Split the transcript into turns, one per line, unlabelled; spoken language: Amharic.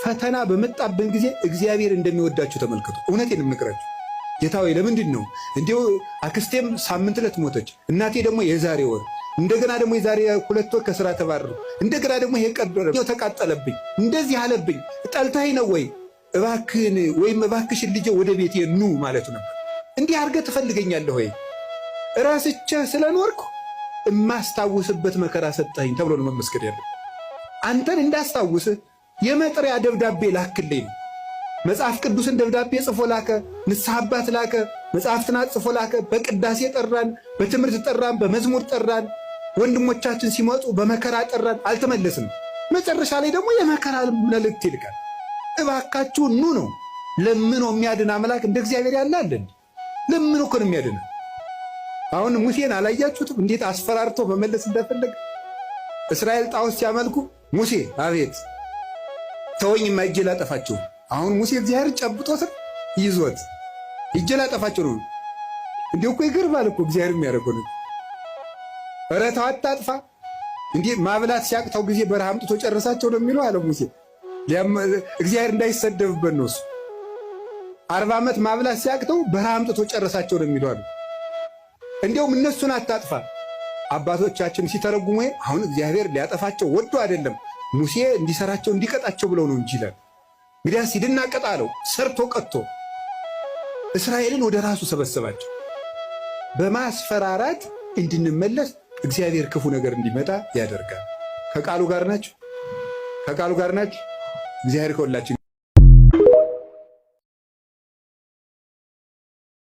ፈተና በመጣብን ጊዜ እግዚአብሔር እንደሚወዳችሁ ተመልከቱ። እውነቴን የምነግራችሁ ጌታ ሆይ ለምንድን ነው እንዲሁ አክስቴም ሳምንት ዕለት ሞተች፣ እናቴ ደግሞ የዛሬ ወር፣ እንደገና ደግሞ የዛሬ 2 ወር ከስራ ተባረሩ፣ እንደገና ደግሞ ይሄ ቀደረ ተቃጠለብኝ፣ እንደዚህ አለብኝ፣ ጠልታኝ ነው ወይ እባክህን ወይም እባክሽን ልጄ ወደ ቤቴ ኑ ማለቱ ነበር። እንዲህ አድርገህ ትፈልገኛለህ ወይ ራስቼ ስለኖርኩ የማስታውስበት መከራ ሰጠኝ ተብሎ ነው መመስገን ያለው። አንተን እንዳስታውስህ የመጥሪያ ደብዳቤ ላክልኝ። መጽሐፍ ቅዱስን ደብዳቤ ጽፎ ላከ፣ ንስሐ አባት ላከ፣ መጽሐፍትን ጽፎ ላከ። በቅዳሴ ጠራን፣ በትምህርት ጠራን፣ በመዝሙር ጠራን። ወንድሞቻችን ሲመጡ በመከራ ጠራን፣ አልተመለስም። መጨረሻ ላይ ደግሞ የመከራ መልእክት ይልካል። እባካችሁ ኑ ነው። ለምኖ የሚያድን አምላክ እንደ እግዚአብሔር ያለ አለ? ለምኖ እኮ ነው የሚያድን። አሁን ሙሴን አላያችሁትም? እንዴት አስፈራርቶ መመለስ እንደፈለገ። እስራኤል ጣዖት ሲያመልኩ ሙሴ አቤት ተወኝ እጄ ላጠፋቸው። አሁን ሙሴ እግዚአብሔር ጨብጦት ይዞት እጄ ላጠፋቸው ነው። እንዲሁ እኮ ይገርማል እኮ እግዚአብሔር የሚያደርገው ነው። ኧረ ተው አታጥፋ። እንዲህ ማብላት ሲያቅተው ጊዜ በረሃ አምጥቶ ጨረሳቸው ነው የሚለው አለ ሙሴ። እግዚአብሔር እንዳይሰደብበት ነው እሱ። 40 ዓመት ማብላት ሲያቅተው በረሃ አምጥቶ ጨረሳቸው ነው የሚለው አለ። እንዲያውም እነሱን አታጥፋ። አባቶቻችን ሲተረጉሙ አሁን እግዚአብሔር ሊያጠፋቸው ወዶ አይደለም ሙሴ እንዲሰራቸው እንዲቀጣቸው ብለው ነው እንጂ ይላል። እንግዲያስ ሂድና ቀጣ አለው። ሰርቶ ቀጥቶ እስራኤልን ወደ ራሱ ሰበሰባቸው። በማስፈራራት እንድንመለስ እግዚአብሔር ክፉ ነገር እንዲመጣ ያደርጋል። ከቃሉ ጋር ናቸው። ከቃሉ ጋር ናቸው። እግዚአብሔር ከሁላችን